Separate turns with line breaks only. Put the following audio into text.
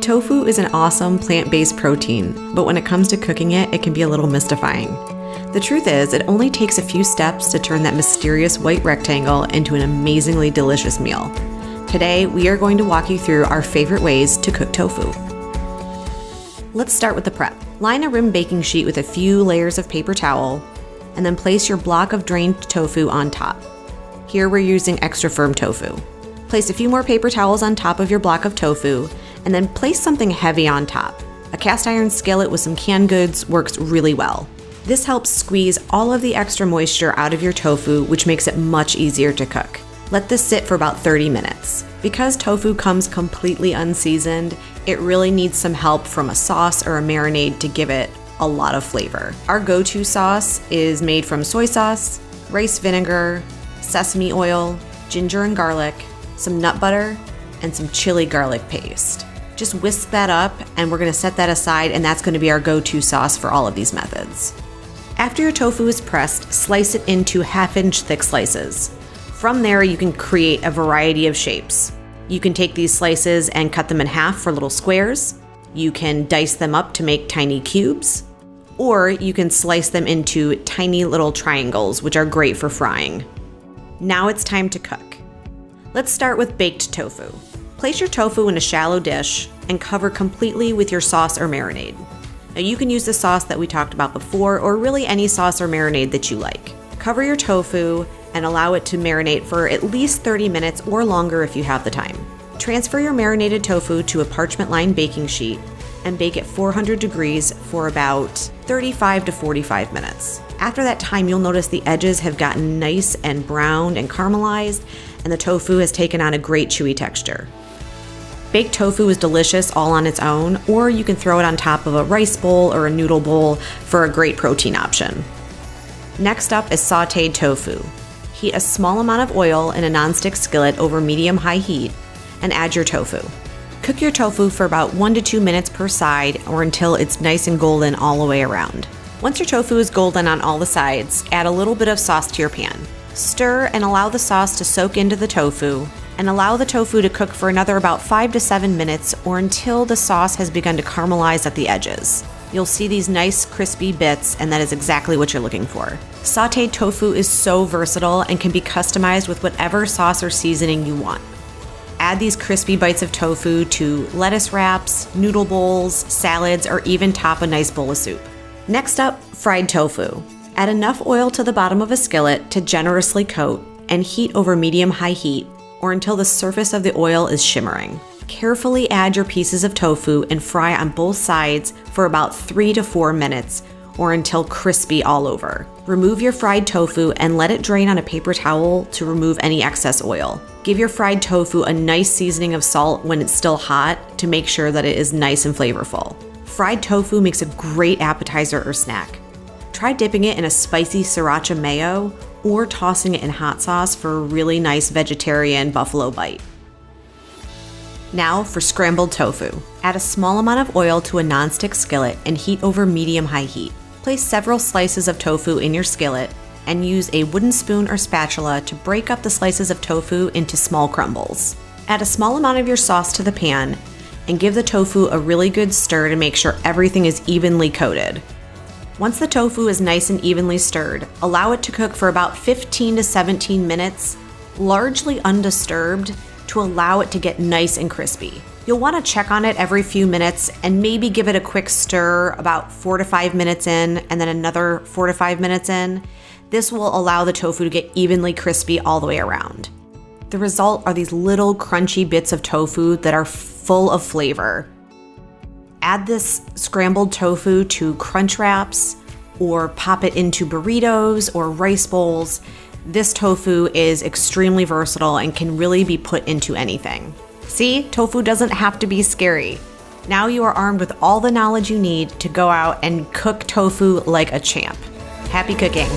Tofu is an awesome plant-based protein, but when it comes to cooking it, it can be a little mystifying. The truth is, it only takes a few steps to turn that mysterious white rectangle into an amazingly delicious meal. Today, we are going to walk you through our favorite ways to cook tofu. Let's start with the prep. Line a rim baking sheet with a few layers of paper towel, and then place your block of drained tofu on top. Here we're using extra firm tofu. Place a few more paper towels on top of your block of tofu, and then place something heavy on top. A cast iron skillet with some canned goods works really well. This helps squeeze all of the extra moisture out of your tofu, which makes it much easier to cook. Let this sit for about 30 minutes. Because tofu comes completely unseasoned, it really needs some help from a sauce or a marinade to give it a lot of flavor. Our go-to sauce is made from soy sauce, rice vinegar, sesame oil, ginger and garlic, some nut butter, and some chili garlic paste. Just whisk that up and we're gonna set that aside, and that's gonna be our go-to sauce for all of these methods. After your tofu is pressed, slice it into 1/2-inch thick slices. From there, you can create a variety of shapes. You can take these slices and cut them in half for little squares. You can dice them up to make tiny cubes, or you can slice them into tiny little triangles, which are great for frying. Now it's time to cook. Let's start with baked tofu. Place your tofu in a shallow dish and cover completely with your sauce or marinade. Now you can use the sauce that we talked about before, or really any sauce or marinade that you like. Cover your tofu and allow it to marinate for at least 30 minutes or longer if you have the time. Transfer your marinated tofu to a parchment-lined baking sheet and bake at 400 degrees for about 35 to 45 minutes. After that time, you'll notice the edges have gotten nice and browned and caramelized, and the tofu has taken on a great chewy texture. Baked tofu is delicious all on its own, or you can throw it on top of a rice bowl or a noodle bowl for a great protein option. Next up is sautéed tofu. Heat a small amount of oil in a nonstick skillet over medium-high heat and add your tofu. Cook your tofu for about 1 to 2 minutes per side, or until it's nice and golden all the way around. Once your tofu is golden on all the sides, add a little bit of sauce to your pan. Stir and allow the sauce to soak into the tofu, and allow the tofu to cook for another about 5 to 7 minutes, or until the sauce has begun to caramelize at the edges. You'll see these nice crispy bits, and that is exactly what you're looking for. Sautéed tofu is so versatile and can be customized with whatever sauce or seasoning you want. Add these crispy bites of tofu to lettuce wraps, noodle bowls, salads, or even top a nice bowl of soup. Next up, fried tofu. Add enough oil to the bottom of a skillet to generously coat and heat over medium-high heat, or until the surface of the oil is shimmering. Carefully add your pieces of tofu and fry on both sides for about 3 to 4 minutes, or until crispy all over. Remove your fried tofu and let it drain on a paper towel to remove any excess oil. Give your fried tofu a nice seasoning of salt when it's still hot to make sure that it is nice and flavorful. Fried tofu makes a great appetizer or snack. Try dipping it in a spicy sriracha mayo or tossing it in hot sauce for a really nice vegetarian buffalo bite. Now for scrambled tofu. Add a small amount of oil to a nonstick skillet and heat over medium-high heat. Place several slices of tofu in your skillet and use a wooden spoon or spatula to break up the slices of tofu into small crumbles. Add a small amount of your sauce to the pan and give the tofu a really good stir to make sure everything is evenly coated. Once the tofu is nice and evenly stirred, allow it to cook for about 15 to 17 minutes, largely undisturbed, to allow it to get nice and crispy. You'll want to check on it every few minutes and maybe give it a quick stir about 4 to 5 minutes in, and then another 4 to 5 minutes in. This will allow the tofu to get evenly crispy all the way around. The result are these little crunchy bits of tofu that are full of flavor. Add this scrambled tofu to crunch wraps, or pop it into burritos or rice bowls. This tofu is extremely versatile and can really be put into anything. See, tofu doesn't have to be scary. Now you are armed with all the knowledge you need to go out and cook tofu like a champ. Happy cooking!